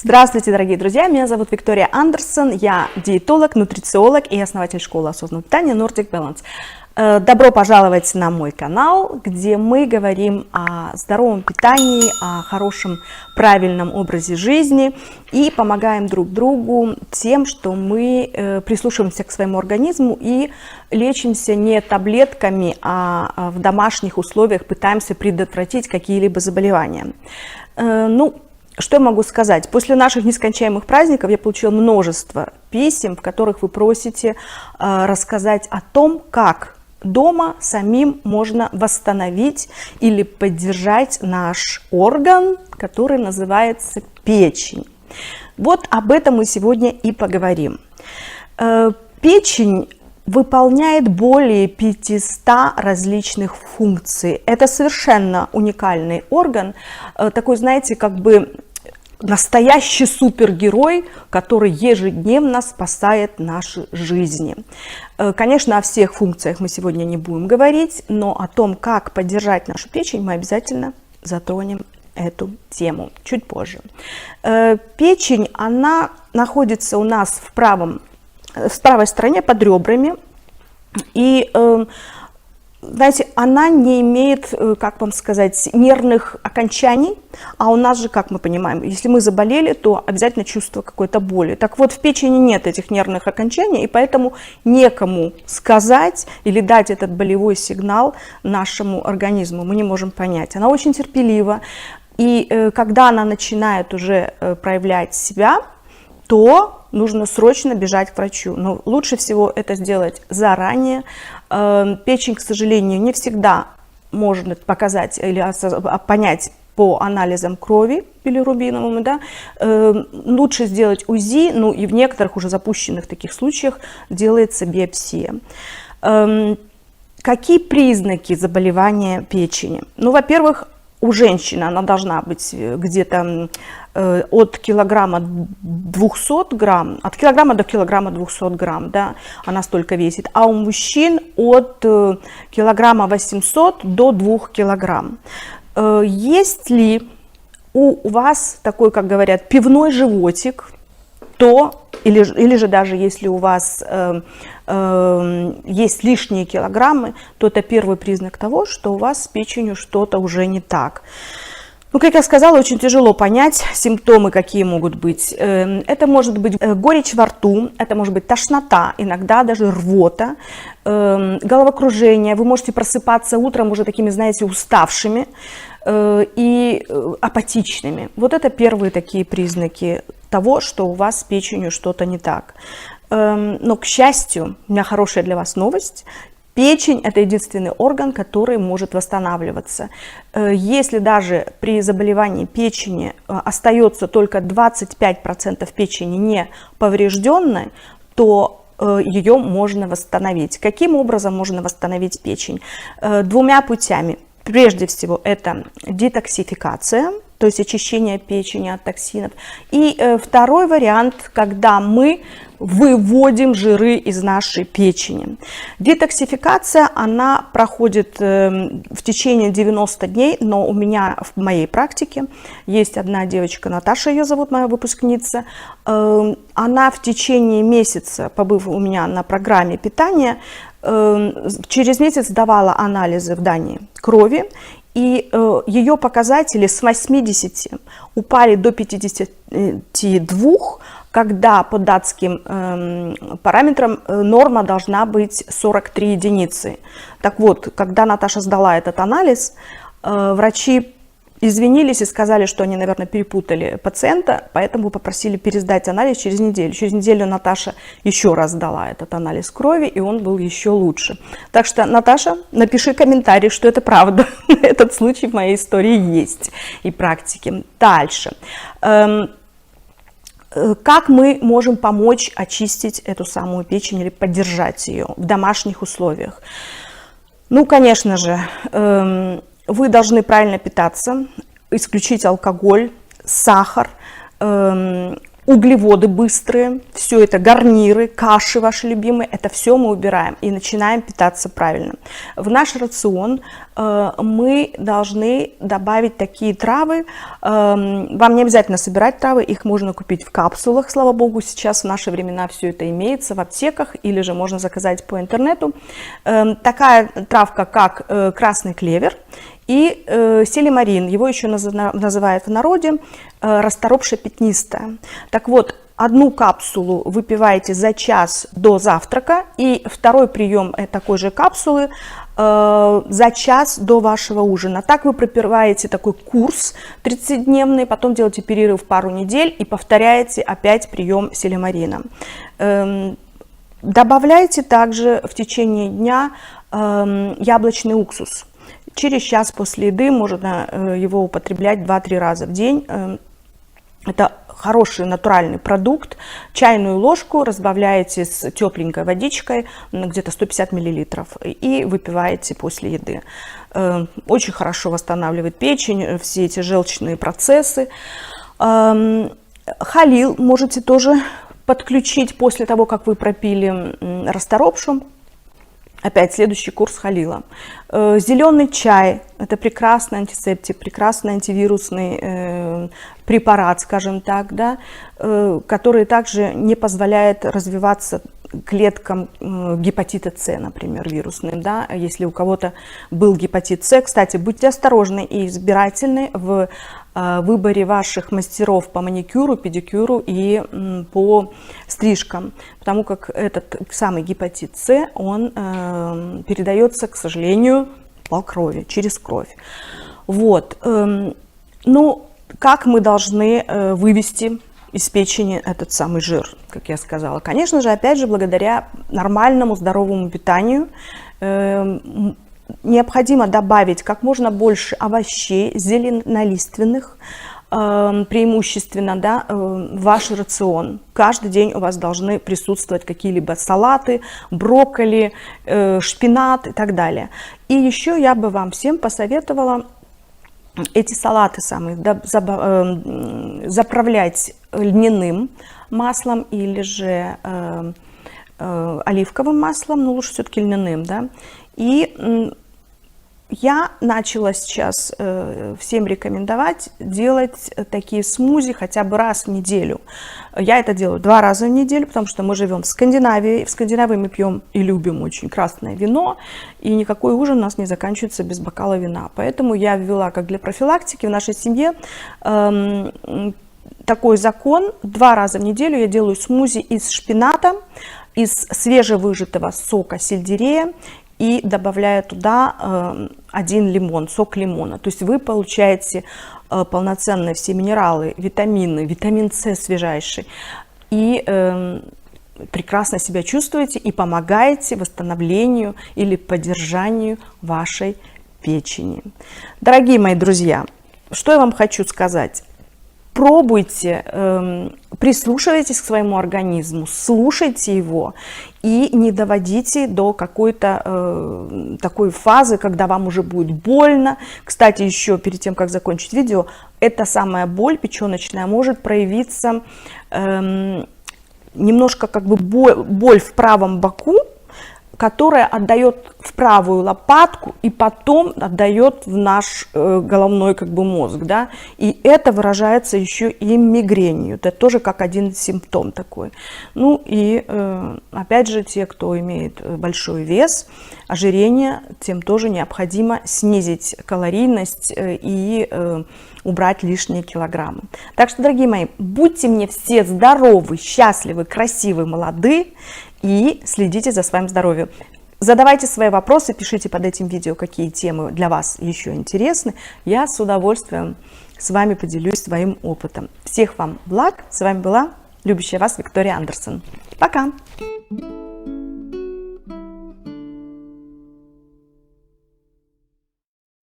Здравствуйте, дорогие друзья! Меня зовут Виктория Андерсон, я диетолог, нутрициолог и основатель школы осознанного питания Nordic Balance. Добро пожаловать на мой канал, где мы говорим о здоровом питании, о хорошем, правильном образе жизни и помогаем друг другу тем, что мы прислушиваемся к своему организму и лечимся не таблетками, а в домашних условиях пытаемся предотвратить какие-либо заболевания. Что я могу сказать? После наших нескончаемых праздников я получила множество писем, в которых вы просите рассказать о том, как дома самим можно восстановить или поддержать наш орган, который называется печень. Вот об этом мы сегодня и поговорим. Печень выполняет более 500 различных функций. Это совершенно уникальный орган, такой, знаете, как бы настоящий супергерой, который ежедневно спасает наши жизни. Конечно, о всех функциях мы сегодня не будем говорить, но о том, как поддержать нашу печень, мы обязательно затронем эту тему чуть позже. Печень, она находится у нас в правой стороне под ребрами, и, знаете, она не имеет, как вам сказать, нервных окончаний, а у нас же, как мы понимаем, если мы заболели, то обязательно чувство какой-то боли. Так вот, в печени нет этих нервных окончаний, и поэтому некому сказать или дать этот болевой сигнал нашему организму, мы не можем понять. Она очень терпелива, и когда она начинает уже проявлять себя, то нужно срочно бежать к врачу. Но лучше всего это сделать заранее. Печень, к сожалению, не всегда можно показать или понять по анализам крови билирубиновым. Да? Лучше сделать УЗИ, ну и в некоторых уже запущенных таких случаях делается биопсия. Какие признаки заболевания печени? Ну, во-первых, у женщины она должна быть где-то от килограмма 200 грамм, от килограмма до килограмма 200 грамм, да, она столько весит, а у мужчин от килограмма 800 до 2 килограмм. Есть ли у вас такой, как говорят, пивной животик, то, или же даже если у вас есть лишние килограммы, то это первый признак того, что у вас с печенью что-то уже не так. Ну, как я сказала, очень тяжело понять симптомы, какие могут быть. Это может быть горечь во рту, это может быть тошнота, иногда даже рвота, головокружение. Вы можете просыпаться утром уже такими, знаете, уставшими и апатичными. Вот это первые такие признаки того, что у вас с печенью что-то не так. Но, к счастью, у меня хорошая для вас новость. Печень – это единственный орган, который может восстанавливаться. Если даже при заболевании печени остается только 25% печени не поврежденной, то ее можно восстановить. Каким образом можно восстановить печень? Двумя путями. Прежде всего, это детоксификация, то есть очищение печени от токсинов. И второй вариант, когда мы выводим жиры из нашей печени. Детоксификация, она проходит в течение 90 дней, но у меня в моей практике есть одна девочка, Наташа ее зовут, моя выпускница. Она в течение месяца, побыв у меня на программе питания, через месяц сдавала анализы в Дании крови, и ее показатели с 80 упали до 52, когда по датским параметрам норма должна быть 43 единицы. Так вот, когда Наташа сдала этот анализ, врачи извинились и сказали, что они, наверное, перепутали пациента, поэтому попросили пересдать анализ через неделю. Через неделю Наташа еще раз сдала этот анализ крови, и он был еще лучше. Так что, Наташа, напиши комментарий, что это правда. Этот случай в моей истории есть и практике. Дальше. Как мы можем помочь очистить эту самую печень или поддержать ее в домашних условиях? Ну, конечно же, вы должны правильно питаться, исключить алкоголь, сахар, углеводы быстрые, все это гарниры, каши ваши любимые, это все мы убираем и начинаем питаться правильно. В наш рацион мы должны добавить такие травы. Вам не обязательно собирать травы, их можно купить в капсулах, слава богу, сейчас в наши времена все это имеется в аптеках, или же можно заказать по интернету. Такая травка, как красный клевер и селимарин, его еще называют в народе расторопша пятнистая. Так вот, одну капсулу выпиваете за час до завтрака, и второй прием такой же капсулы за час до вашего ужина. Так вы пропиваете такой курс 30-дневный, потом делаете перерыв пару недель и повторяете опять прием селимарина. Добавляйте также в течение дня яблочный уксус. Через час после еды можно его употреблять 2-3 раза в день. Это хороший натуральный продукт. Чайную ложку разбавляете с тепленькой водичкой, где-то 150 мл, и выпиваете после еды. Очень хорошо восстанавливает печень, все эти желчные процессы. Халил можете тоже подключить после того, как вы пропили расторопшу. Опять следующий курс халила. Зеленый чай – это прекрасный антисептик, прекрасный антивирусный препарат, скажем так, да, который также не позволяет развиваться клеткам гепатита С, например, вирусным. Да. Если у кого-то был гепатит С, кстати, будьте осторожны и избирательны в выборе ваших мастеров по маникюру, педикюру и по стрижкам, потому как этот самый гепатит С, он передается, к сожалению, по крови, через кровь. Вот. Ну, как мы должны вывести из печени этот самый жир, как я сказала? Конечно же, опять же, благодаря нормальному здоровому питанию. Необходимо добавить как можно больше овощей зеленолиственных, преимущественно, да, в ваш рацион. Каждый день у вас должны присутствовать какие-либо салаты, брокколи, шпинат и так далее. И еще я бы вам всем посоветовала эти салаты самые заправлять льняным маслом или же оливковым маслом, но лучше все-таки льняным, да. И я начала сейчас всем рекомендовать делать такие смузи хотя бы раз в неделю. Я это делаю 2 раза в неделю, потому что мы живем в Скандинавии. В Скандинавии мы пьем и любим очень красное вино, и никакой ужин у нас не заканчивается без бокала вина. Поэтому я ввела, как для профилактики, в нашей семье такой закон: 2 раза в неделю я делаю смузи из шпината, из свежевыжатого сока сельдерея, и добавляю туда 1 лимон, сок лимона. То есть вы получаете полноценные все минералы, витамины, витамин С свежайший. И прекрасно себя чувствуете и помогаете восстановлению или поддержанию вашей печени. Дорогие мои друзья, что я вам хочу сказать? Пробуйте, прислушивайтесь к своему организму, слушайте его и не доводите до какой-то такой фазы, когда вам уже будет больно. Кстати, еще перед тем, как закончить видео, эта самая боль печеночная может проявиться немножко как бы боль в правом боку, которая отдает в правую лопатку и потом отдает в наш головной как бы мозг, да, и это выражается еще и мигренью, это тоже как один симптом такой. Ну и опять же, те, кто имеет большой вес, ожирение, тем тоже необходимо снизить калорийность и убрать лишние килограммы. Так что, дорогие мои, будьте мне все здоровы, счастливы, красивы, молоды и следите за своим здоровьем. Задавайте свои вопросы, пишите под этим видео, какие темы для вас еще интересны. Я с удовольствием с вами поделюсь своим опытом. Всех вам благ. С вами была любящая вас Виктория Андерсон. Пока!